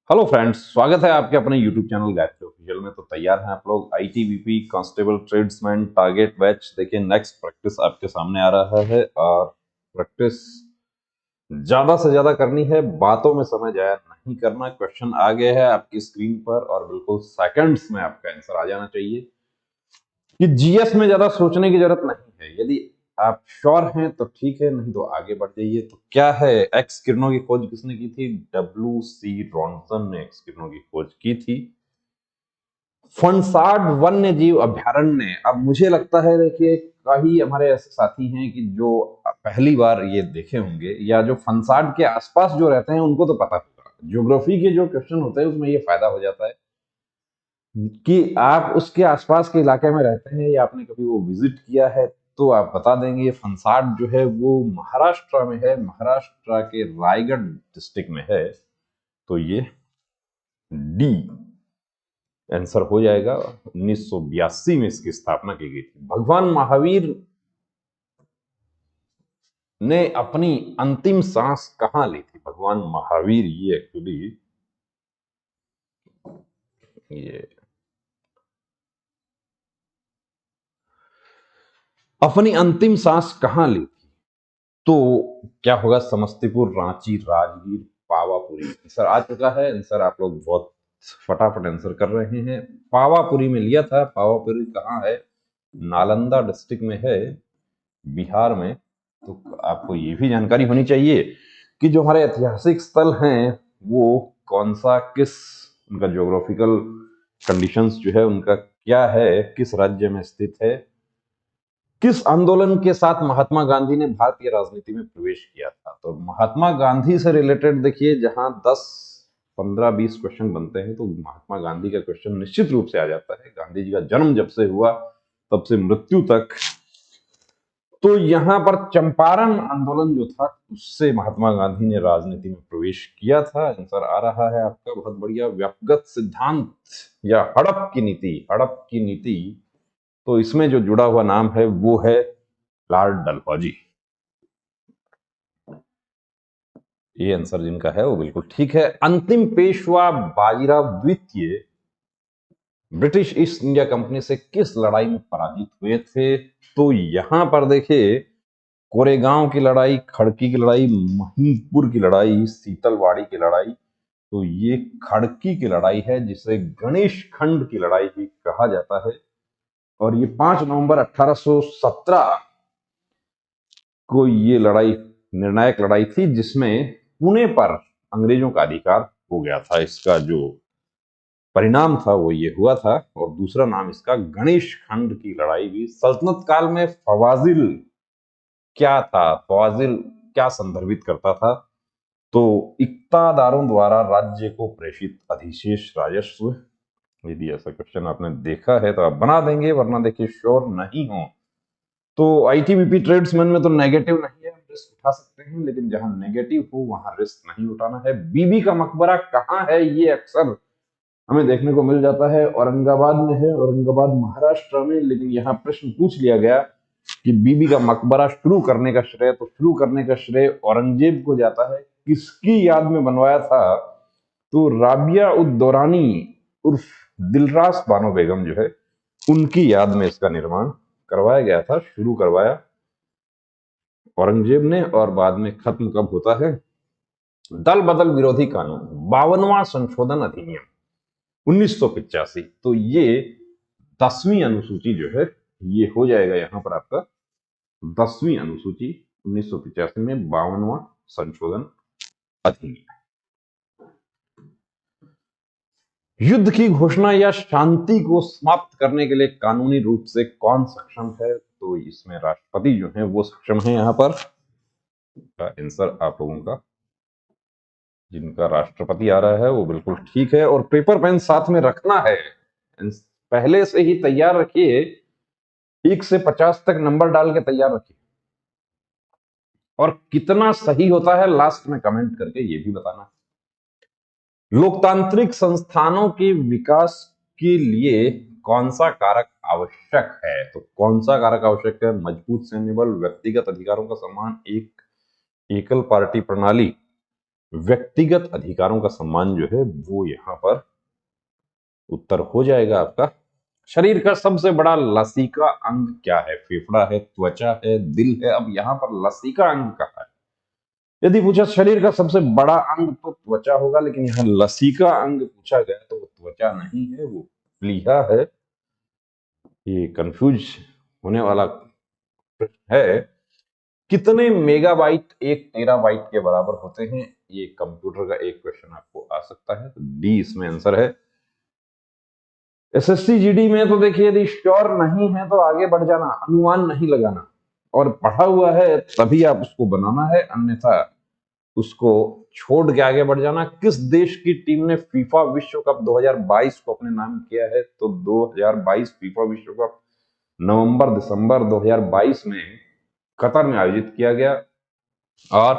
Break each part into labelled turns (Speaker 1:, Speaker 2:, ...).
Speaker 1: Hello friends, स्वागत है आपके अपने यूट्यूब चैनल गायत्री ऑफिशियल में। तो तैयार हैं आप लोग? ITBP constable tradesman target batch. देखिए, नेक्स्ट प्रैक्टिस आपके सामने आ रहा है और प्रैक्टिस ज्यादा से ज्यादा करनी है, बातों में समय जाया नहीं करना। क्वेश्चन आ गया है आपकी स्क्रीन पर और बिल्कुल सेकंड्स में आपका आंसर आ जाना चाहिए कि जीएस में ज्यादा सोचने की जरूरत नहीं है। यदि आप श्योर हैं तो ठीक है, नहीं तो आगे बढ़ जाइए। तो क्या है, एक्स किरणों की खोज किसने की थी? डब्ल्यू.सी. रॉनसन ने एक्स किरणों की खोज की थी फनसाड वन्य जीव अभयारण्य। अब मुझे लगता है, देखिए, कई हमारे ऐसे साथी हैं कि जो पहली बार ये देखे होंगे या जो फनसाड के आसपास जो रहते हैं उनको तो पता होगा। ज्योग्राफी के जो क्वेश्चन होते हैं उसमें ये फायदा हो जाता है कि आप उसके आसपास के इलाके में रहते हैं या आपने कभी वो विजिट किया है, तो आप बता देंगे। फनसाड जो है वो महाराष्ट्र में है, महाराष्ट्र के रायगढ़ डिस्ट्रिक्ट में है। तो ये डी आंसर हो जाएगा। 1982 में इसकी स्थापना की गई थी। भगवान महावीर ने अपनी अंतिम सांस कहां ली थी? भगवान महावीर ये एक्चुअली ये अपनी अंतिम सांस कहां ली थी? तो क्या होगा? समस्तीपुर, रांची, राजगीर, पावापुरी। आंसर आ चुका है। आंसर आप लोग बहुत फटाफट आंसर कर रहे हैं। पावापुरी में लिया था। पावापुरी कहाँ है? नालंदा डिस्ट्रिक्ट में है, बिहार में। तो आपको ये भी जानकारी होनी चाहिए कि जो हमारे ऐतिहासिक स्थल हैं वो कौन सा, किस, उनका ज्योग्राफिकल कंडीशंस जो है उनका क्या है, किस राज्य में स्थित है। किस आंदोलन के साथ महात्मा गांधी ने भारतीय राजनीति में प्रवेश किया था? तो महात्मा गांधी से रिलेटेड देखिए, जहां 10 15 20 क्वेश्चन बनते हैं तो महात्मा गांधी का क्वेश्चन निश्चित रूप से आ जाता है। गांधी जी का जन्म जब से हुआ तब से मृत्यु तक। तो यहां पर चंपारण आंदोलन जो था उससे महात्मा गांधी ने राजनीति में प्रवेश किया था। आंसर आ रहा है आपका, बहुत बढ़िया। व्यक्तिगत सिद्धांत या हड़प की नीति, हड़प की नीति, तो इसमें जो जुड़ा हुआ नाम है वो है लॉर्ड डलहौजी। ये आंसर जिनका है वो बिल्कुल ठीक है। अंतिम पेशवा बाजीराव द्वितीय ब्रिटिश ईस्ट इंडिया कंपनी से किस लड़ाई में पराजित हुए थे? तो यहां पर देखिए, कोरेगांव की लड़ाई, खड़की की लड़ाई, महिमपुर की लड़ाई, सीतलवाड़ी की लड़ाई। तो ये खड़की की लड़ाई है जिसे गणेश खंड की लड़ाई भी कहा जाता है। और ये 5 नवंबर 1817 को ये लड़ाई निर्णायक लड़ाई थी जिसमें पुणे पर अंग्रेजों का अधिकार हो गया था। इसका जो परिणाम था वो ये हुआ था। और दूसरा नाम इसका गणेश खंड की लड़ाई भी। सल्तनत काल में फवाजिल क्या था? फवाजिल क्या संदर्भित करता था? तो इक्तादारों द्वारा राज्य को प्रेषित अधिशेष राजस्व। यदि ऐसा क्वेश्चन आपने देखा है तो आप बना देंगे, वरना देखिए श्योर नहीं हो तो आईटीबीपी ट्रेड्समैन में तो नेगेटिव नहीं है, हम रिस्क उठा सकते हैं, लेकिन जहां नेगेटिव हो वहां रिस्क नहीं उठाना है। बीबी का मकबरा कहाँ है? ये अक्सर हमें देखने को मिल जाता है। औरंगाबाद में है, औरंगाबाद महाराष्ट्र में। लेकिन यहाँ प्रश्न पूछ लिया गया कि बीबी का मकबरा शुरू करने का श्रेय, तो शुरू करने का श्रेय औरंगजेब को जाता है। किसकी याद में बनवाया था? तो राबिया उद दौरानी उर्फ दिलरास बानो बेगम जो है उनकी याद में इसका निर्माण करवाया गया था। शुरू करवाया औरंगजेब ने और बाद में खत्म कब होता है? दल बदल विरोधी कानून, 52वां संशोधन अधिनियम 1985। तो ये 10वीं अनुसूची जो है ये हो जाएगा यहां पर आपका 10वीं अनुसूची 1985 में 52वां संशोधन अधिनियम। युद्ध की घोषणा या शांति को समाप्त करने के लिए कानूनी रूप से कौन सक्षम है? तो इसमें राष्ट्रपति जो है वो सक्षम है। यहां पर आंसर आप लोगों का, जिनका राष्ट्रपति आ रहा है वो बिल्कुल ठीक है। और पेपर पेन साथ में रखना है, पहले से ही तैयार रखिए। 1 से 50 तक नंबर डाल के तैयार रखिए। और कितना सही होता है लास्ट में कमेंट करके ये भी बताना। लोकतांत्रिक संस्थानों के विकास के लिए कौन सा कारक आवश्यक है? तो कौन सा कारक आवश्यक है? मजबूत सैन्य बल, व्यक्तिगत अधिकारों का सम्मान, एक एकल पार्टी प्रणाली, व्यक्तिगत अधिकारों का सम्मान जो है वो यहां पर उत्तर हो जाएगा आपका। शरीर का सबसे बड़ा लसीका अंग क्या है? फेफड़ा है, त्वचा है, दिल है। अब यहां पर लसीका अंग कहा है। यदि पूछा शरीर का सबसे बड़ा अंग तो त्वचा होगा, लेकिन यहाँ लसीका अंग पूछा गया तो वो त्वचा नहीं है, वो प्लीहा है। ये कंफ्यूज होने वाला प्रश्न है। कितने मेगाबाइट एक टेराबाइट के बराबर होते हैं? ये कंप्यूटर का एक क्वेश्चन आपको आ सकता है, तो डी इसमें आंसर है। एसएससी जीडी में तो देखिए, यदि श्योर नहीं है तो आगे बढ़ जाना, अनुमान नहीं लगाना, और पढ़ा हुआ है तभी आप उसको बनाना है, अन्यथा उसको छोड़ के आगे बढ़ जाना। किस देश की टीम ने फीफा विश्व कप 2022 को अपने नाम किया है? तो 2022 फीफा विश्व कप नवंबर दिसंबर 2022 में कतर में आयोजित किया गया, और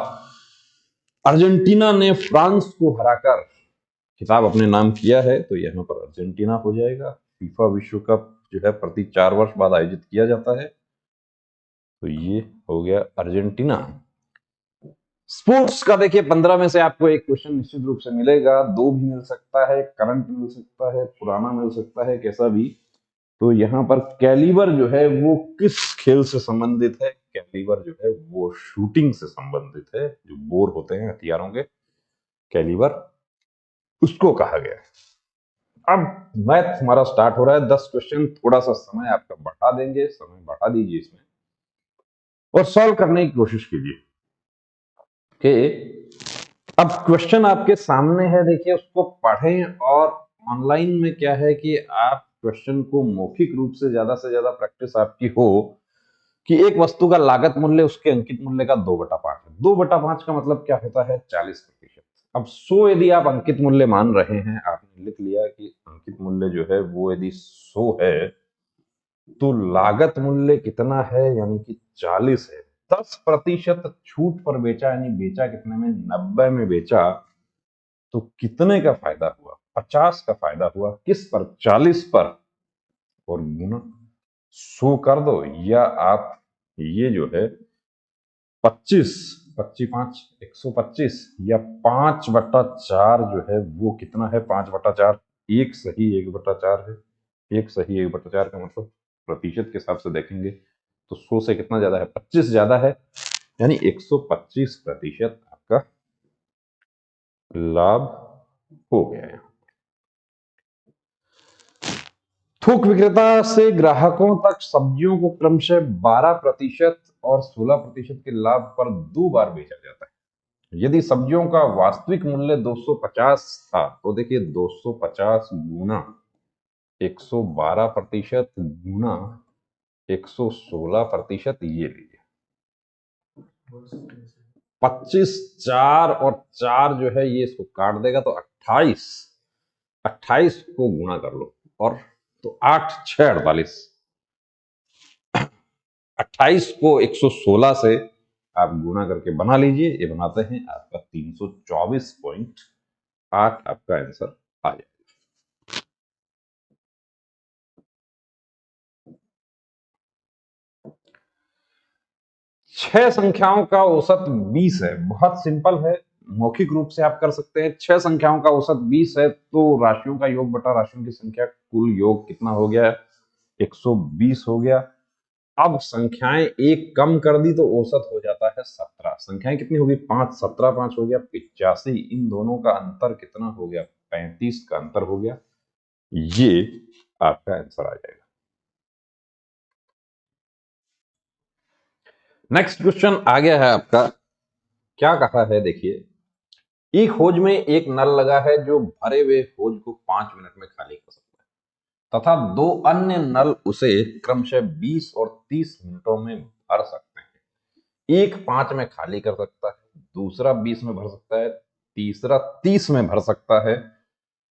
Speaker 1: अर्जेंटीना ने फ्रांस को हराकर खिताब अपने नाम किया है, तो यहां पर अर्जेंटीना हो जाएगा। फीफा विश्व कप जो है प्रति 4 वर्ष बाद आयोजित किया जाता है, तो ये हो गया अर्जेंटीना। स्पोर्ट्स का देखिए 15 में से आपको एक क्वेश्चन निश्चित रूप से मिलेगा, दो भी मिल सकता है, करंट मिल सकता है, पुराना मिल सकता है, कैसा भी। तो यहाँ पर कैलिबर जो है वो किस खेल से संबंधित है? कैलिबर जो है वो शूटिंग से संबंधित है, जो बोर होते हैं हथियारों के, कैलिबर उसको कहा गया है। अब मैथ हमारा स्टार्ट हो रहा है, 10 क्वेश्चन, थोड़ा सा समय आपका बढ़ा देंगे, समय बढ़ा दीजिए इसमें और सॉल्व करने की कोशिश कीजिए। कि अब क्वेश्चन आपके सामने है, देखिए उसको पढ़ें, और ऑनलाइन में क्या है कि आप क्वेश्चन को मौखिक रूप से ज्यादा प्रैक्टिस आपकी हो कि एक वस्तु का लागत मूल्य उसके अंकित मूल्य का 2/5 है। 2/5 का मतलब क्या होता है? 40%। अब 100 यदि आप अंकित मूल्य मान रहे हैं, आपने लिख लिया कि अंकित मूल्य जो है वो यदि 100 है, तो लागत मूल्य कितना है? यानी कि 40 है। 10% छूट पर बेचा, यानी बेचा कितने में? 90 में बेचा, तो कितने का फायदा हुआ? 50 का फायदा हुआ। किस पर? 40 पर, और गुना 100 कर दो, या आप ये जो है 25 25 5 125, या 5/4 जो है वो कितना है? 5/4 एक सही 1/4 है। एक सही 1/4 का मतलब प्रतिशत के हिसाब से देखेंगे तो 100 से कितना ज्यादा है? 25 ज्यादा है, यानी 125% आपका लाभ हो गया है। थोक विक्रेता से ग्राहकों तक सब्जियों को क्रमशः 12% और 16% के लाभ पर 2 बार बेचा जाता है। यदि सब्जियों का वास्तविक मूल्य 250 था, तो देखिए 250 गुना 112% गुना 116%, ये लीजिए 25, 4 और 4 जो है ये इसको काट देगा, तो 28, 28 को गुणा कर लो, और तो 8 6 48, 28 को 116 से आप गुणा करके बना लीजिए, ये बनाते हैं आपका 324.8 आपका आंसर आ जाएगा। 6 संख्याओं का औसत 20 है। बहुत सिंपल है, मौखिक रूप से आप कर सकते हैं। 6 संख्याओं का औसत 20 है, तो राशियों का योग बटा राशियों की संख्या, कुल योग कितना हो गया? 120 हो गया। अब संख्याएं एक कम कर दी तो औसत हो जाता है 17। संख्याएं कितनी होगी? 5, 17 5 हो गया 85। इन दोनों का अंतर कितना हो गया? 35 का अंतर हो गया। ये आपका आंसर आ जाएगा। नेक्स्ट क्वेश्चन आ गया है आपका, क्या कहा है देखिए, एक हौज में एक नल लगा है जो भरे हुए हौज को 5 मिनट में खाली कर सकता है, तथा 2 अन्य नल उसे क्रमशः 20 और 30 मिनटों में भर सकते हैं। एक 5 में खाली कर सकता है, दूसरा 20 में भर सकता है, तीसरा 30 में भर सकता है।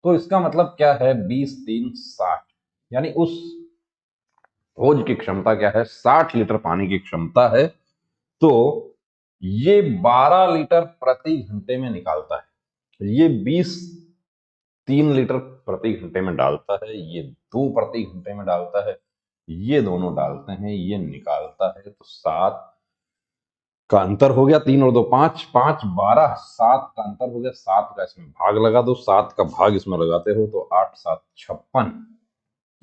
Speaker 1: तो इसका मतलब क्या है? 20 3 60, यानी उस हौज की क्षमता क्या है? 60 लीटर पानी की क्षमता है। तो ये 12 लीटर प्रति घंटे में निकालता है। ये 20 3 लीटर प्रति घंटे में डालता है, ये 2 प्रति घंटे में डालता है, ये दोनों डालते हैं, ये निकालता है। तो 7 का अंतर हो गया, 3 और 2 5, 5 12, 7 का अंतर हो गया, 7 का इसमें भाग लगा दो, 7 का भाग इसमें लगाते हो तो 8 7 56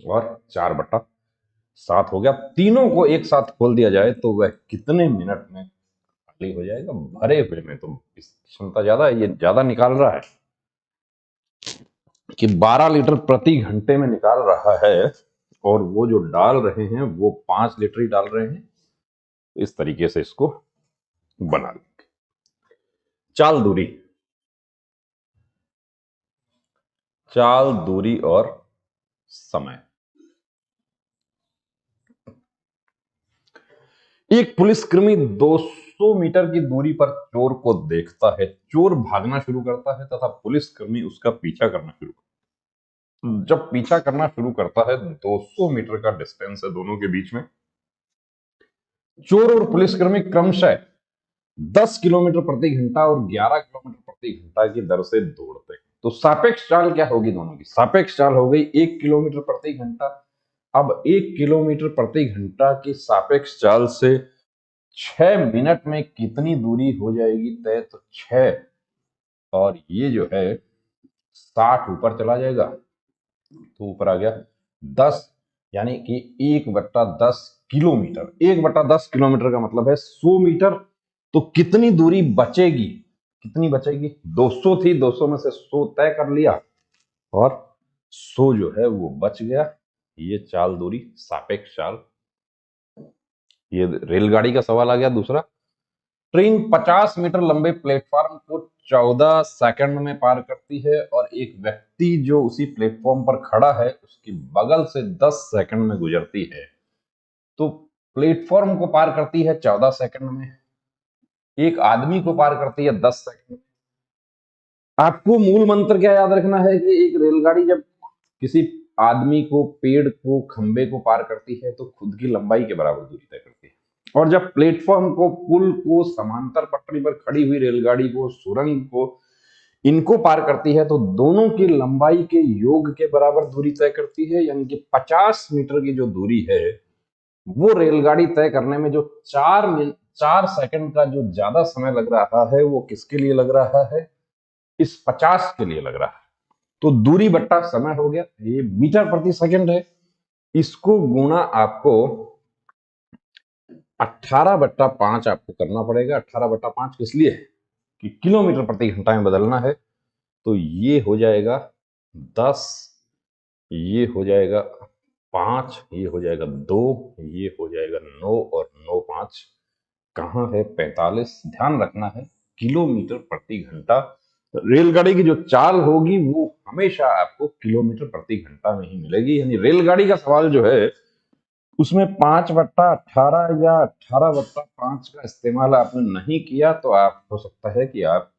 Speaker 1: और 4/7 हो गया। तीनों को एक साथ खोल दिया जाए तो वह कितने मिनट में खाली हो जाएगा? भरे हुए में तो इसकी क्षमता ज्यादा है, ये ज्यादा निकाल रहा है कि 12 लीटर प्रति घंटे में निकाल रहा है, और वो जो डाल रहे हैं वो 5 लीटर ही डाल रहे हैं। इस तरीके से इसको बना लेंगे। चाल दूरी, चाल दूरी और समय। एक पुलिसकर्मी 200 मीटर की दूरी पर चोर को देखता है। चोर भागना शुरू करता है तथा पुलिसकर्मी उसका पीछा करना शुरू करता है। जब पीछा करना शुरू करता है, 200 मीटर का डिस्टेंस है दोनों के बीच में। चोर और पुलिसकर्मी क्रमशः 10 किलोमीटर प्रति घंटा और 11 किलोमीटर प्रति घंटा की दर से दौड़ते हैं। तो सापेक्ष चाल क्या होगी दोनों की? सापेक्ष चाल हो गई 1 किलोमीटर प्रति घंटा। अब 1 किलोमीटर प्रति घंटा की सापेक्ष चाल से 6 मिनट में कितनी दूरी हो जाएगी तय? तो 6 और ये जो है 60 ऊपर चला जाएगा, तो ऊपर आ गया 10, यानी कि 1/10 किलोमीटर। 1/10 किलोमीटर का मतलब है 100 मीटर। तो कितनी दूरी बचेगी? कितनी बचेगी? 200 थी, 200 में से 100 तय कर लिया और 100 जो है वो बच गया। ये चाल दूरी, सापेक्ष चाल। ये रेलगाड़ी का सवाल आ गया दूसरा। ट्रेन 50 मीटर लंबे प्लेटफॉर्म को 14 सेकंड में पार करती है और एक व्यक्ति जो उसी प्लेटफॉर्म पर खड़ा है उसकी बगल से 10 सेकंड में गुजरती है। तो प्लेटफॉर्म को पार करती है 14 सेकंड में, एक आदमी को पार करती है 10 सेकंड में। आपको मूल मंत्र क्या याद रखना है कि एक रेलगाड़ी जब किसी आदमी को, पेड़ को, खंबे को पार करती है तो खुद की लंबाई के बराबर दूरी तय करती है, और जब प्लेटफॉर्म को, पुल को, समांतर पटरी पर खड़ी हुई रेलगाड़ी को, सुरंग को, इनको पार करती है तो दोनों की लंबाई के योग के बराबर दूरी तय करती है। यानी कि 50 मीटर की जो दूरी है वो रेलगाड़ी तय करने में जो 4 सेकंड का जो ज्यादा समय लग रहा है वो किसके लिए लग रहा है? इस 50 के लिए लग रहा है। तो दूरी बट्टा समय हो गया, ये मीटर प्रति सेकंड है। इसको गुणा आपको 18/5 आपको करना पड़ेगा। 18/5 किस लिए? कि किलोमीटर प्रति घंटा में बदलना है। तो ये हो जाएगा 10, ये हो जाएगा 5, ये हो जाएगा 2, ये हो जाएगा 9 और 9 5 कहाँ है? 45। ध्यान रखना है किलोमीटर प्रति घंटा। रेलगाड़ी की जो चाल होगी वो हमेशा आपको किलोमीटर प्रति घंटा में ही मिलेगी। यानी रेलगाड़ी का सवाल जो है उसमें 5/18 या 18/5 का इस्तेमाल आपने नहीं किया तो आप, हो सकता है कि आप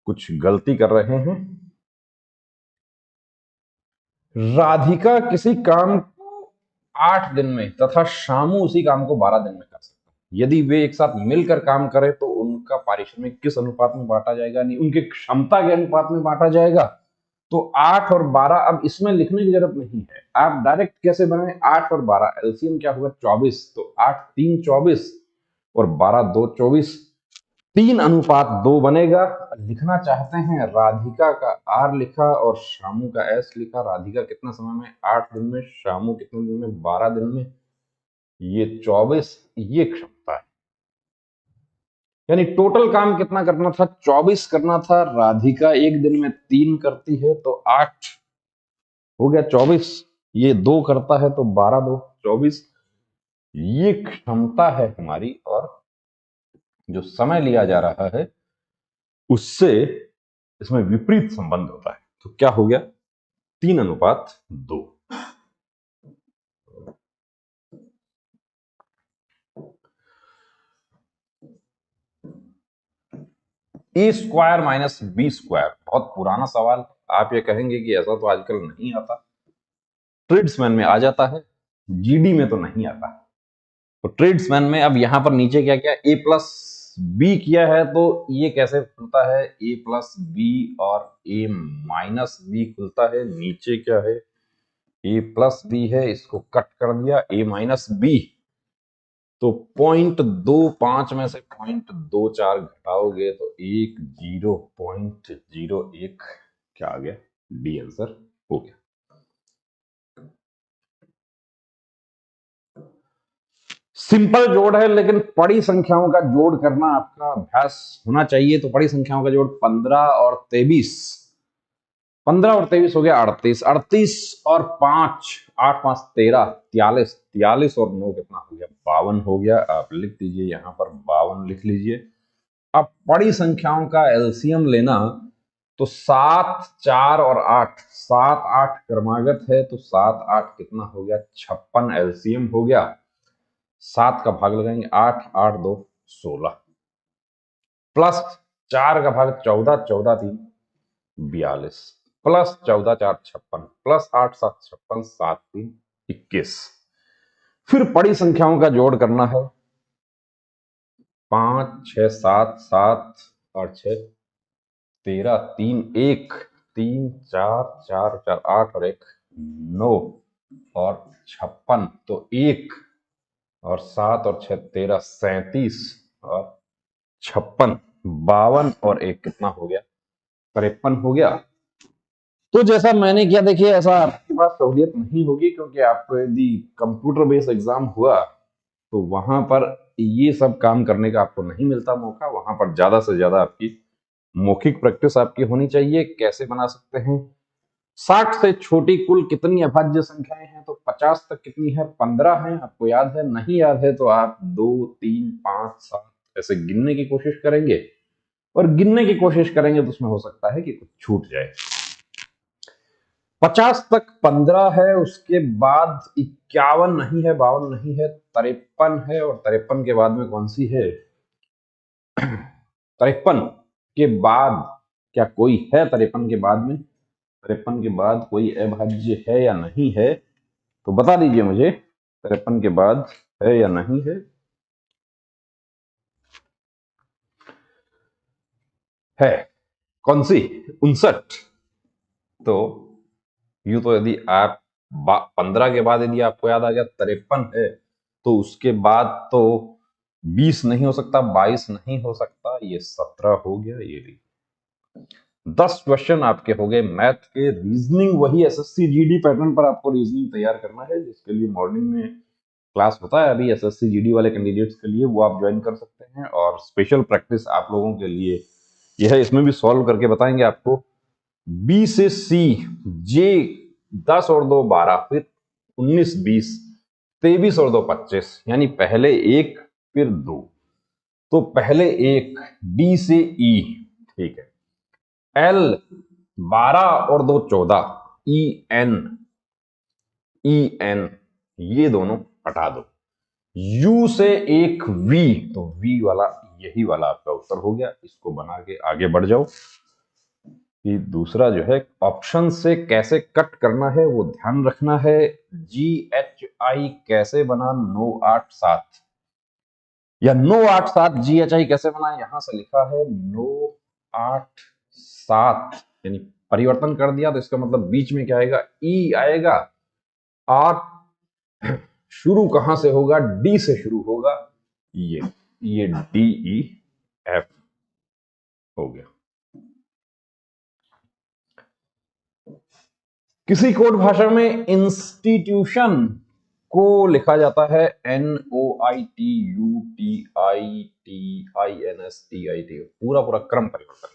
Speaker 1: कुछ गलती कर रहे हैं। राधिका किसी काम को 8 दिन में तथा शामू उसी काम को 12 दिन में कर सकता है। यदि वे एक साथ मिलकर काम करें तो उनका पारिश्रमिक किस अनुपात में बांटा जाएगा? नहीं, उनकी क्षमता के अनुपात में बांटा जाएगा। तो 8 और 12, अब इसमें लिखने की जरूरत नहीं है, आप डायरेक्ट कैसे बनाए? 8 और 12 एलसीएम क्या होगा? 24। तो 8 3 24 और 12 2 24, 3/2 बनेगा। लिखना चाहते हैं राधिका का आर लिखा और शामू का एस लिखा। राधिका कितना समय में? 8 दिन में। शामू कितने दिन में? 12 दिन में। ये 24, ये क्षमता है। यानी टोटल काम कितना करना था? 24 करना था। राधिका एक दिन में 3 करती है तो 8 हो गया 24। ये 2 करता है तो 12 2 24। ये क्षमता है हमारी, और जो समय लिया जा रहा है उससे इसमें विपरीत संबंध होता है। तो क्या हो गया? 3/2। A² - B², बहुत पुराना सवाल। आप ये कहेंगे कि ऐसा तो आजकल नहीं आता। ट्रेड्समैन में आ जाता है, जीडी में तो नहीं आता। तो ट्रेड्समैन में अब यहां पर नीचे क्या किया? A+B किया है, तो ये कैसे खुलता है? A+B और A-B खुलता है। नीचे क्या है? A+B है, इसको कट कर दिया, A-B। तो 0.25 में से 0.24 घटाओगे तो 10.01 क्या आ गया, डी आंसर हो गया। सिंपल जोड़ है, लेकिन बड़ी संख्याओं का जोड़ करना आपका अभ्यास होना चाहिए। तो बड़ी संख्याओं का जोड़ 15 और 23, 15 और 23 हो गया 38, 38 और 5, 8 5 13, 43, 43 और 9 कितना हो गया, 52 हो गया। आप लिख दीजिए यहाँ पर 52 लिख लीजिए। अब बड़ी संख्याओं का एलसीएम लेना, तो 7, 4 और 8, 7 8 क्रमागत है, तो 7 8 कितना हो गया, 56 एलसीएम हो गया। 7 का भाग लगाएंगे, 8 8 2 16, प्लस 4 का भाग 14, 14 3 42, प्लस 14 4 56, प्लस 8 7 56, 7 3 21। फिर बड़ी संख्याओं का जोड़ करना है, 5 6 7 7 और 6 13, 3 1 3 4 4 4 8 और 1 9 और 56, तो 1 और 7 और 6 13, 37 और 56, 52 और 1 कितना हो गया, 53 हो गया। तो जैसा मैंने किया, देखिए ऐसा आपके पास सहूलियत नहीं होगी, क्योंकि आपको यदि कंप्यूटर बेस्ड एग्जाम हुआ तो वहां पर ये सब काम करने का आपको नहीं मिलता मौका। वहां पर ज्यादा से ज्यादा आपकी मौखिक प्रैक्टिस आपकी होनी चाहिए। कैसे बना सकते हैं, 60 से छोटी कुल कितनी अभाज्य संख्याएं हैं, तो 50 तक कितनी है, 15 है। आपको याद है, नहीं याद है तो आप 2 3 5 7 ऐसे गिनने की कोशिश करेंगे, और गिनने की कोशिश करेंगे तो उसमें हो सकता है कि कुछ छूट जाए। 50 तक 15 है, उसके बाद 51 नहीं है, 52 नहीं है, 53 है, और 53 के बाद में कौन सी है, 53 के बाद क्या कोई है, 53 के बाद में, 53 के बाद कोई अभाज्य है या नहीं है, तो बता दीजिए मुझे, 53 के बाद है या नहीं है कौन सी, 59। तो यूं तो यदि आप 15 के बाद यदि आपको याद आ गया 53 है, तो उसके बाद तो 20 नहीं हो सकता, 22 नहीं हो सकता, ये 17 हो गया। ये भी 10 क्वेश्चन आपके हो गए मैथ के। रीजनिंग वही एसएससी जीडी पैटर्न पर आपको रीजनिंग तैयार करना है, जिसके लिए मॉर्निंग में क्लास होता है अभी एसएससी जीडी वाले कैंडिडेट्स के लिए, वो आप ज्वाइन कर सकते हैं। और स्पेशल प्रैक्टिस आप लोगों के लिए यह है, इसमें भी सॉल्व करके बताएंगे आपको। बी से सी, जे 10 और 2 12, फिर 19 20, 23 और 2 25, यानी पहले एक फिर दो, तो पहले एक डी से ई, ठीक है। एल 12 और 2 14, ई एन, ई एन ये दोनों हटा दो। यू से एक वी, तो वी वाला यही वाला आपका उत्तर हो गया। इसको बना के आगे बढ़ जाओ। कि दूसरा जो है ऑप्शन से कैसे कट करना है वो ध्यान रखना है। GHI कैसे बना 987, या 987 GHI कैसे बना, यहां से लिखा है 987, यानी परिवर्तन कर दिया तो इसका मतलब बीच में क्या आएगा, ई आएगा। और शुरू कहां से होगा, डी से शुरू होगा, ये DEF हो गया। किसी कोड भाषा में इंस्टीट्यूशन को लिखा जाता है NOITUTITINSTIT, पूरा पूरा क्रम परिवर्तन।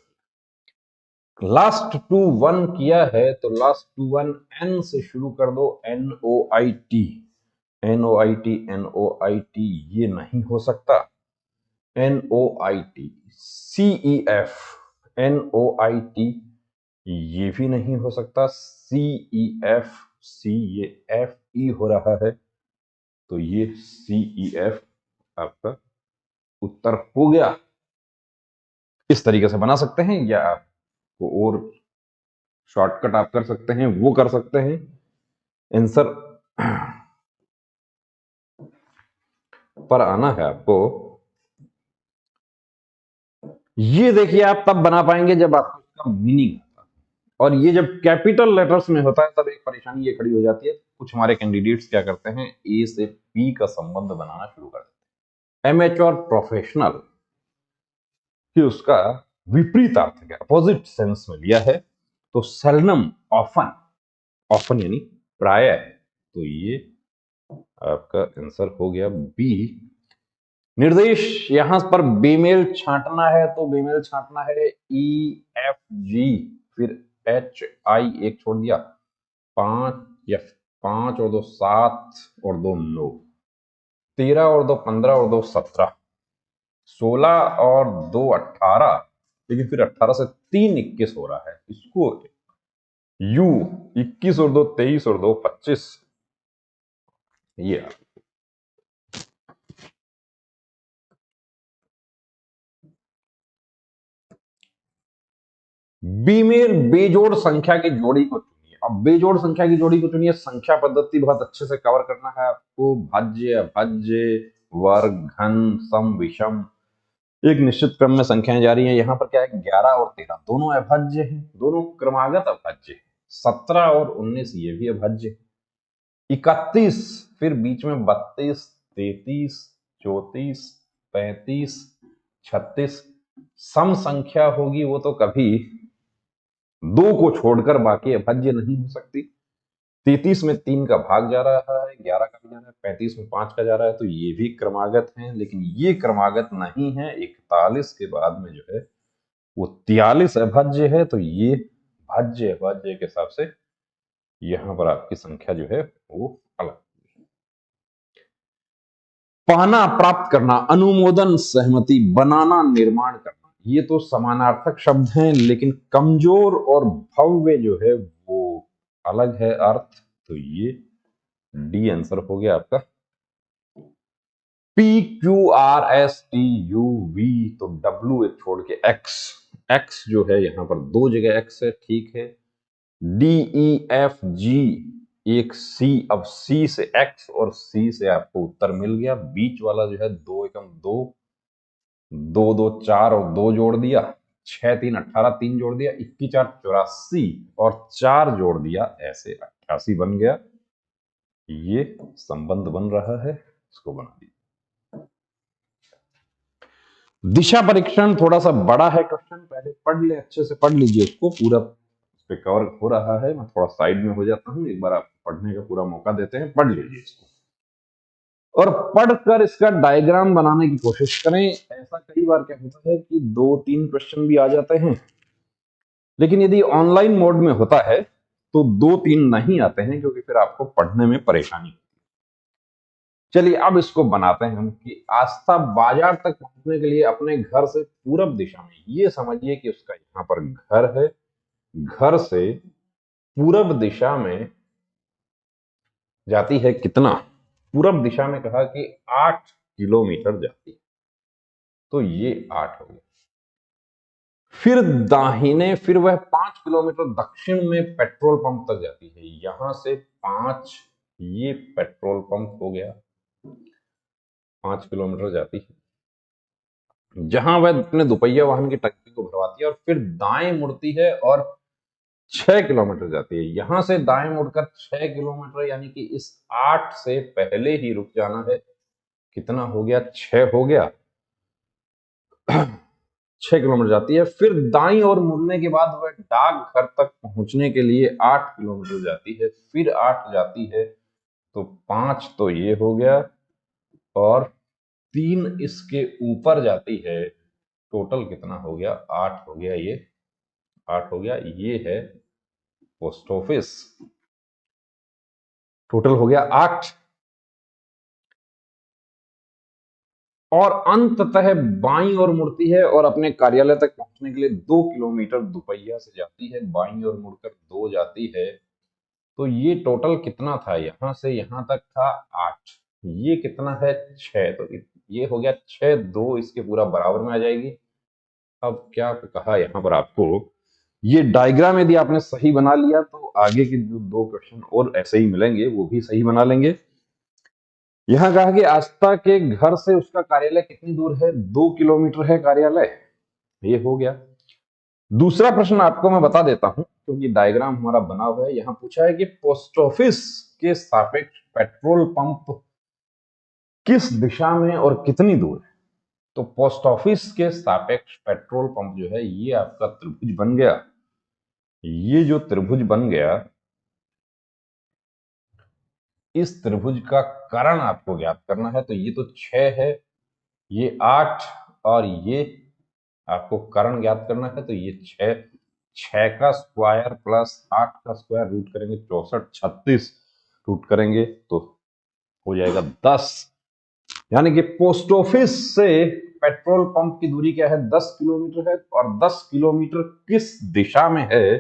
Speaker 1: लास्ट टू वन किया है तो लास्ट टू वन एन से शुरू कर दो, NOIT NOIT NOIT ये नहीं हो सकता, NOIT CEF NOIT ये भी नहीं हो सकता, CEF C ये FE हो रहा है, तो ये CEF आपका उत्तर हो गया। इस तरीके से बना सकते हैं, या आपको और शॉर्टकट आप कर सकते हैं, वो कर सकते हैं। आंसर पर आना है आपको। ये देखिए आप तब बना पाएंगे जब आपको इसका मीनिंग, और ये जब कैपिटल लेटर्स में होता है तब एक परेशानी ये खड़ी हो जाती है। कुछ हमारे कैंडिडेट्स क्या करते हैं, ए से पी का संबंध बनाना शुरू कर देते हैं। एमेच्योर प्रोफेशनल कि उसका विपरीत अर्थ क्या, अपोजिट सेंस में लिया है, तो सेल्डम, ऑफन, ऑफन यानी प्राय, तो ये आपका आंसर हो गया बी। निर्देश यहां पर बेमेल छांटना है, तो बेमेल छांटना है ई एफ जी, फिर एच आई एक छोड़ दिया, 5 या 5 और 2 7 और 2 9, 13 और 2 15 और 2 17, 16 और 2 18, लेकिन फिर 18 से 3 21 हो रहा है, इसको यू 21 और 2 23 और 2 25, ये बीमेल बेजोड़ संख्या की जोड़ी को चुनिए। अब बेजोड़ संख्या की जोड़ी को चुनिए, संख्या पद्धति बहुत अच्छे से कवर करना है आपको, भाज्य अभाज्य वर्ग घन सम विषम, एक निश्चित क्रम में संख्याएं जा रही हैं। यहां पर क्या है, 11 और 13 दोनों अभाज्य हैं, दोनों क्रमागत अभाज्य हैं। 17 और 19 ये भी अभाज्य है। 31 फिर बीच में 32 33 34 35 36 सम संख्या होगी वो तो कभी 2 को छोड़कर बाकी अभाज्य नहीं हो सकती। 33 में 3 का भाग जा रहा है, 11 का भी जा रहा है, 35 में 5 का जा रहा है, तो ये भी क्रमागत हैं, लेकिन ये क्रमागत नहीं है। 41 के बाद में जो है वो 43 अभाज्य है, तो ये भाज्य अभाज्य के हिसाब से यहां पर आपकी संख्या जो है वो अलग। पाना, प्राप्त करना, अनुमोदन, सहमति, बनाना, निर्माण करना, ये तो समानार्थक शब्द हैं, लेकिन कमजोर और भव्य जो है वो अलग है अर्थ, तो ये डी आंसर हो गया आपका। P Q R S T U V, तो डब्ल्यू एक छोड़ के एक्स, एक्स जो है यहां पर 2 जगह एक्स है, ठीक है। डी ई एफ जी एक सी, अब सी से एक्स और सी से आपको उत्तर मिल गया। बीच वाला जो है 2 एकम 2, 2 2 4 और 2 जोड़ दिया, 6 3 18, 3 जोड़ दिया 21 4 84 और 4 जोड़ दिया, ऐसे 88 बन गया। ये संबंध बन रहा है, इसको बना दिया। दिशा परीक्षण थोड़ा सा बड़ा है क्वेश्चन, पहले पढ़ ले, अच्छे से पढ़ लीजिए उसको, पूरा इस पे कवर हो रहा है। मैं थोड़ा साइड में हो जाता हूं, एक बार आप पढ़ने का पूरा मौका देते हैं, पढ़ लीजिए इसको और पढ़कर इसका डायग्राम बनाने की कोशिश करें। ऐसा कई बार क्या होता है कि 2 3 क्वेश्चन भी आ जाते हैं, लेकिन यदि ऑनलाइन मोड में होता है तो 2 3 नहीं आते हैं, क्योंकि फिर आपको पढ़ने में परेशानी। चलिए अब इसको बनाते हैं हम कि आस्था बाजार तक पहुंचने के लिए अपने घर से पूरब दिशा में, ये समझिए कि उसका यहां पर घर है, घर से पूरब दिशा में जाती है कितना, पूरब दिशा में कहा कि 8 किलोमीटर जाती है, तो ये 8 हो गया। फिर दाहिने, फिर वह 5 किलोमीटर दक्षिण में पेट्रोल पंप तक जाती है, यहां से 5, ये पेट्रोल पंप हो गया, 5 किलोमीटर जाती है, जहां वह अपने दुपहिया वाहन की टंकी को भरवाती है और फिर दाएं मुड़ती है और 6 किलोमीटर जाती है। यहां से दाएं मुड़कर 6 किलोमीटर, यानी कि इस 8 से पहले ही रुक जाना है, कितना हो गया, 6 हो गया। 6 किलोमीटर जाती है, फिर दाईं ओर मुड़ने के बाद वह डाक घर तक पहुंचने के लिए 8 किलोमीटर जाती है, फिर 8 जाती है, तो 5 तो ये हो गया और 3 इसके ऊपर जाती है, टोटल कितना हो गया, 8 हो गया, ये 8 हो गया, ये है पोस्ट ऑफिस, टोटल हो गया 8। और अंततः बाईं ओर मुड़ती है और अपने कार्यालय तक पहुंचने के लिए 2 किलोमीटर दुपहिया से जाती है, बाईं ओर मुड़कर 2 जाती है, तो ये टोटल कितना था, यहां से यहां तक था 8, ये कितना है 6, तो ये हो गया 6, 2 इसके पूरा बराबर में आ जाएगी। अब क्या कहा यहां पर आपको, ये डायग्राम यदि आपने सही बना लिया तो आगे के जो 2 क्वेश्चन और ऐसे ही मिलेंगे वो भी सही बना लेंगे। यहां कहा कि आस्था के घर से उसका कार्यालय कितनी दूर है, 2 किलोमीटर है कार्यालय, ये हो गया। दूसरा प्रश्न आपको मैं बता देता हूं, क्योंकि डायग्राम हमारा बना हुआ है। यहां पूछा है कि पोस्ट ऑफिस के सापेक्ष पेट्रोल पंप किस दिशा में और कितनी दूर है? तो पोस्ट ऑफिस के सापेक्ष पेट्रोल पंप जो है ये आपका त्रिभुज बन गया। ये जो त्रिभुज बन गया, इस त्रिभुज का कर्ण आपको ज्ञात करना है। तो ये तो 6 है, ये 8 और ये आपको कर्ण ज्ञात करना है। तो ये 6 का स्क्वायर प्लस 8 का स्क्वायर रूट करेंगे 64, 36 रूट करेंगे तो हो जाएगा 10। यानी कि पोस्ट ऑफिस से पेट्रोल पंप की दूरी क्या है? 10 किलोमीटर है। और 10 किलोमीटर किस दिशा में है?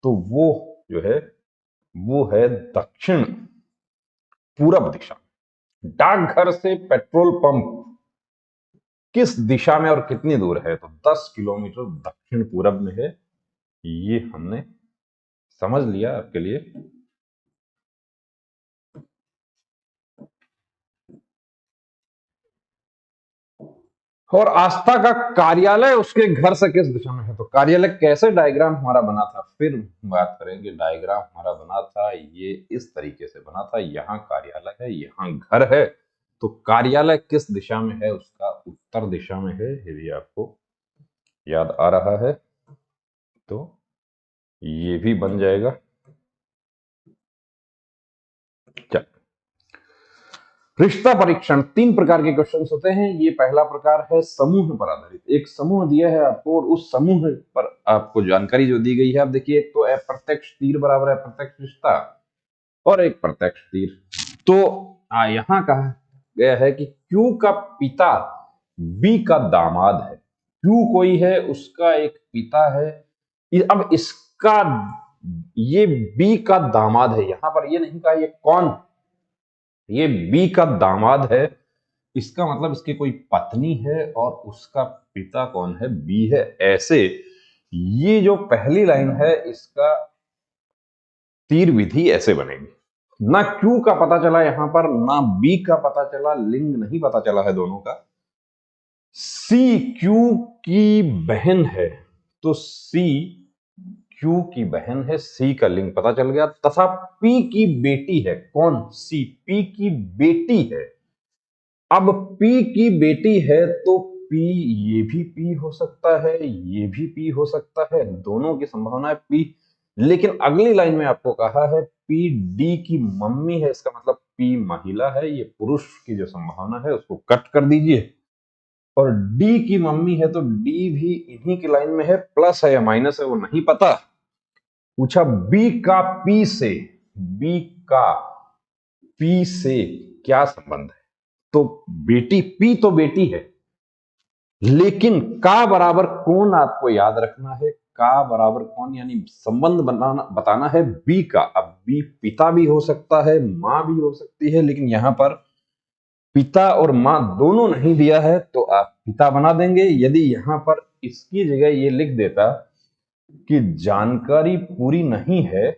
Speaker 1: तो वो जो है वो है दक्षिण पूरब दिशा। डाकघर से पेट्रोल पंप किस दिशा में और कितनी दूर है? तो 10 किलोमीटर दक्षिण पूरब में है। ये हमने समझ लिया आपके लिए। और आस्था का कार्यालय उसके घर से किस दिशा में है? तो कार्यालय कैसे डायग्राम हमारा बना था, फिर बात करेंगे। डायग्राम हमारा बना था ये इस तरीके से बना था। यहाँ कार्यालय है, यहाँ घर है। तो कार्यालय किस दिशा में है? उसका उत्तर दिशा में है। यदि आपको याद आ रहा है तो ये भी बन जाएगा। चल, रिश्ता परीक्षण 3 प्रकार के क्वेश्चन होते हैं। ये पहला प्रकार है समूह पर आधारित। एक समूह दिया है आपको और उस समूह पर आपको जानकारी जो दी गई है, आप देखिए, एक तो अप्रत्यक्ष तीर बराबर अप्रत्यक्ष रिश्ता और एक प्रत्यक्ष तीर। तो यहां कहा गया है कि Q का पिता B का दामाद है। Q कोई है, उसका एक पिता है। अब इसका ये B का दामाद है। यहां पर ये नहीं कहा ये कौन, ये B का दामाद है। इसका मतलब इसकी कोई पत्नी है और उसका पिता कौन है? B है। ऐसे ये जो पहली लाइन है इसका तीर विधि ऐसे बनेगी। ना Q का पता चला यहां पर, ना B का पता चला, लिंग नहीं पता चला है दोनों का। C Q की बहन है, तो C Q की बहन है, C का लिंग पता चल गया। तथा P की बेटी है। कौन? C P की बेटी है। अब P की बेटी है तो P, ये भी P हो सकता है, ये भी P हो सकता है, दोनों की संभावना है P। लेकिन अगली लाइन में आपको कहा है P D की मम्मी है। इसका मतलब P महिला है, ये पुरुष की जो संभावना है उसको कट कर दीजिए। और D की मम्मी है तो D भी इन्हीं की लाइन में है। प्लस है या माइनस है वो नहीं पता। पूछा B का P से, B का P से क्या संबंध है? तो बेटी P तो बेटी है, लेकिन का बराबर कौन आपको याद रखना है। का बराबर कौन यानी संबंध बताना है B का। अब B पिता भी हो सकता है, मां भी हो सकती है, लेकिन यहां पर पिता और मां दोनों नहीं दिया है तो आप पिता बना देंगे। यदि यहां पर इसकी जगह ये लिख देता कि जानकारी पूरी नहीं है,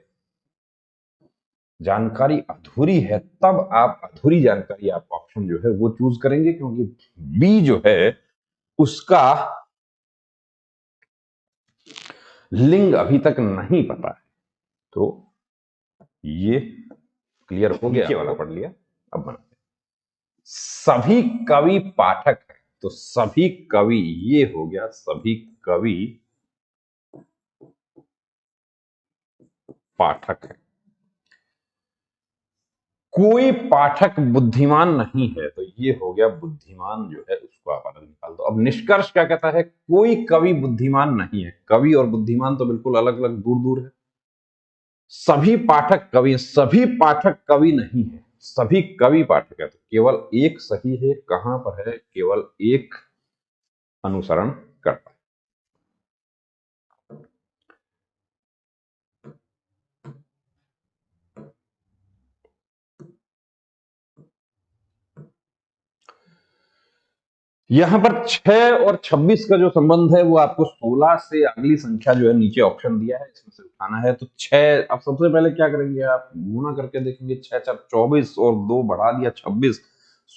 Speaker 1: जानकारी अधूरी है, तब आप अधूरी जानकारी आप ऑप्शन जो है वो चूज करेंगे, क्योंकि बी जो है उसका लिंग अभी तक नहीं पता है। तो ये क्लियर हो गया, वाला पढ़ लिया। अब बनाते सभी कवि पाठक है। तो सभी कवि ये हो गया, सभी कवि पाठक है। कोई पाठक बुद्धिमान नहीं है, तो ये हो गया बुद्धिमान जो है उसको आप अलग निकाल दो। अब निष्कर्ष क्या कहता है? कोई कवि बुद्धिमान नहीं है। कवि और बुद्धिमान तो बिल्कुल अलग अलग दूर दूर है। सभी पाठक कवि, सभी पाठक कवि नहीं है, सभी कवि पाठक है। तो केवल एक सही है। कहां पर है? केवल एक अनुसरण करता है। यहां पर 6 और 26 का जो संबंध है वो आपको 16 से अगली संख्या जो है नीचे ऑप्शन दिया है, इसमें से उठाना है। तो 6, अब सबसे पहले क्या करेंगे? आप गुणा करके देखेंगे। 6 4 24 और 2 बढ़ा दिया 26,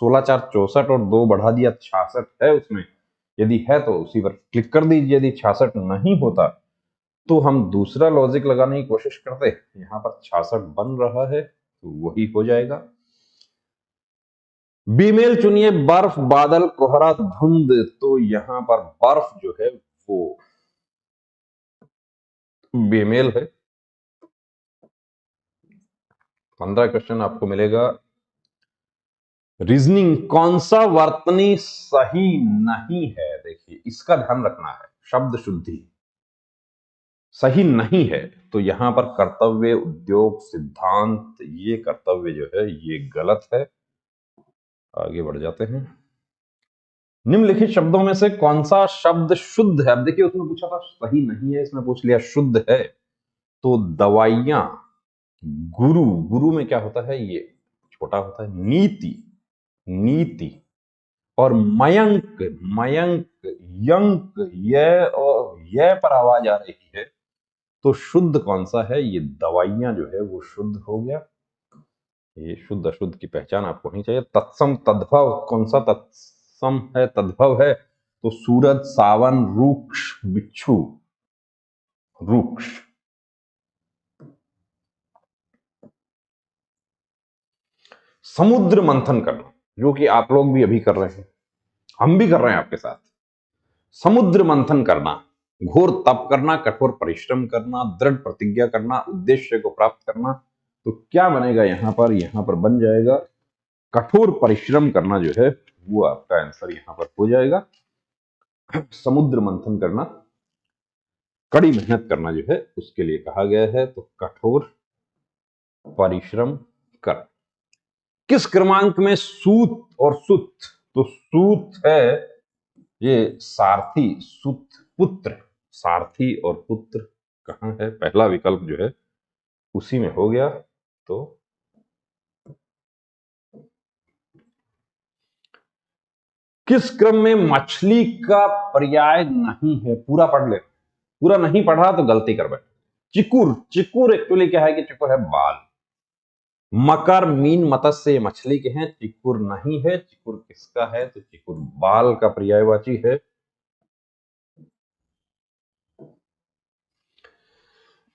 Speaker 1: 16 4 64 और 2 बढ़ा दिया 66 है उसमें। यदि है तो उसी पर क्लिक कर दीजिए। यदि 66 नहीं होता तो हम दूसरा लॉजिक लगाने की कोशिश करते। यहाँ पर 66 बन रहा है तो वही हो जाएगा। बीमेल चुनिए, बर्फ, बादल, कोहरा, धुंध। तो यहां पर बर्फ जो है वो बीमेल है। 15 क्वेश्चन आपको मिलेगा। रीजनिंग, कौन सा वर्तनी सही नहीं है? देखिए इसका ध्यान रखना है, शब्द शुद्धि सही नहीं है तो यहां पर कर्तव्य, उद्योग, सिद्धांत, ये कर्तव्य जो है ये गलत है। आगे बढ़ जाते हैं। निम्नलिखित शब्दों में से कौन सा शब्द शुद्ध है? अब देखिए उसमें पूछा था सही नहीं है, इसमें पूछ लिया शुद्ध है। तो दवाइयां, गुरु, गुरु में क्या होता है? ये छोटा होता है। नीति, नीति, और मयंक, मयंक, यंक, ये पर आवाज आ रही है तो शुद्ध कौन सा है? ये दवाइयां जो है वो शुद्ध हो गया। ये शुद्ध अशुद्ध की पहचान आपको होनी चाहिए। तत्सम, तद्भव, कौन सा तत्सम है, तद्भव है? तो सूरज, सावन, रूक्ष, बिच्छू, रूक्ष। समुद्र मंथन करना, जो कि आप लोग भी अभी कर रहे हैं, हम भी कर रहे हैं आपके साथ। समुद्र मंथन करना, घोर तप करना, कठोर परिश्रम करना, दृढ़ प्रतिज्ञा करना, उद्देश्य को प्राप्त करना। तो क्या बनेगा यहां पर? यहां पर बन जाएगा कठोर परिश्रम करना जो है वो आपका आंसर यहां पर हो जाएगा। समुद्र मंथन करना, कड़ी मेहनत करना जो है उसके लिए कहा गया है। तो कठोर परिश्रम कर। किस क्रमांक में सूत और सुत? तो सूत है ये सारथी, सुत पुत्र, सारथी और पुत्र कहां है? पहला विकल्प जो है उसी में हो गया। तो किस क्रम में मछली का पर्याय नहीं है? पूरा पढ़ ले, पूरा नहीं पढ़ा तो गलती कर बैठे। चिकुर, चिकुर एक्चुअली क्या है कि चिकुर है बाल। मकर, मीन, मत्स्य मछली के हैं, चिकुर नहीं है। चिकुर किसका है? तो चिकुर बाल का पर्यायवाची है।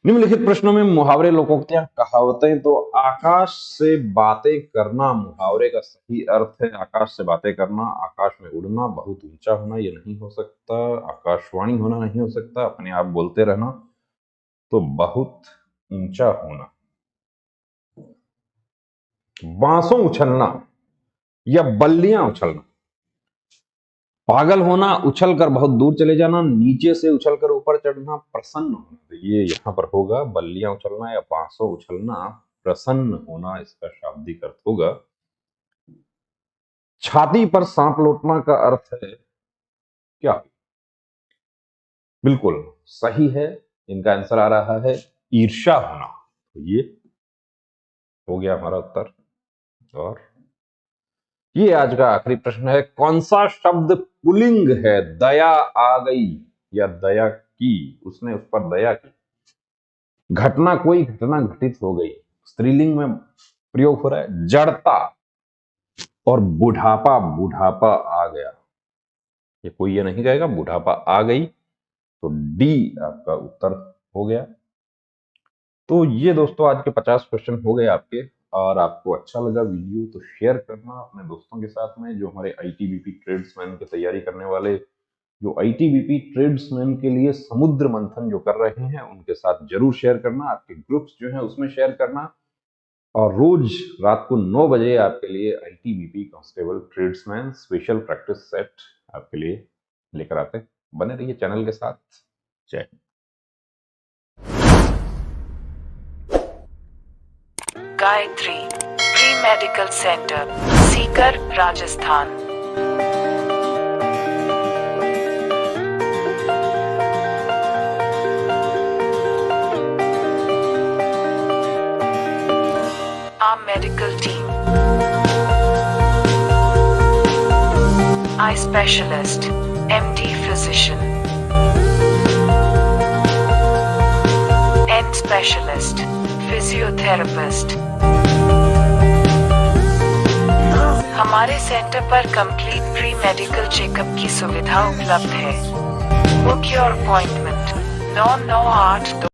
Speaker 1: निम्नलिखित प्रश्नों में मुहावरे, लोकोक्तियां, कहावतें। तो आकाश से बातें करना मुहावरे का सही अर्थ है। आकाश से बातें करना, आकाश में उड़ना, बहुत ऊंचा होना ये नहीं हो सकता, आकाशवाणी होना नहीं हो सकता, अपने आप बोलते रहना। तो बहुत ऊंचा होना। बांसों उछलना या बल्लियां उछलना। पागल होना, उछलकर बहुत दूर चले जाना, नीचे से उछलकर ऊपर चढ़ना, प्रसन्न होना। तो ये यहां पर होगा बल्लियां उछलना या बांसों उछलना, प्रसन्न होना इसका शाब्दिक अर्थ होगा। छाती पर सांप लौटना का अर्थ है क्या? बिल्कुल सही है, इनका आंसर आ रहा है ईर्ष्या होना। तो ये हो गया हमारा उत्तर। और ये आज का आखिरी प्रश्न है, कौन सा शब्द पुल्लिंग है? दया आ गई या दया की, उसने उस पर दया की। घटना, कोई घटना घटित हो गई, स्त्रीलिंग में प्रयोग हो रहा है। जड़ता और बुढ़ापा, बुढ़ापा आ गया, ये कोई ये नहीं कहेगा बुढ़ापा आ गई। तो डी आपका उत्तर हो गया। तो ये दोस्तों आज के 50 क्वेश्चन हो गए आपके। और आपको अच्छा लगा वीडियो तो शेयर करना अपने दोस्तों के साथ में, जो हमारे आईटीबीपी ट्रेड्समैन की तैयारी करने वाले, जो आईटीबीपी ट्रेड्समैन के लिए समुद्र मंथन जो कर रहे हैं उनके साथ जरूर शेयर करना। आपके ग्रुप्स जो हैं उसमें शेयर करना। और रोज रात को 9 बजे आपके लिए ITBP constable tradesman special practice set आपके लिए लेकर आते हैं। बने रहिए चैनल के साथ। जय Hind.
Speaker 2: Gayatri pre medical centre, Sikar, Rajasthan. Our medical team. Eye specialist, MD physician. End specialist, physiotherapist. हमारे सेंटर पर कंप्लीट प्री मेडिकल चेकअप की सुविधा उपलब्ध है। Book your appointment 9982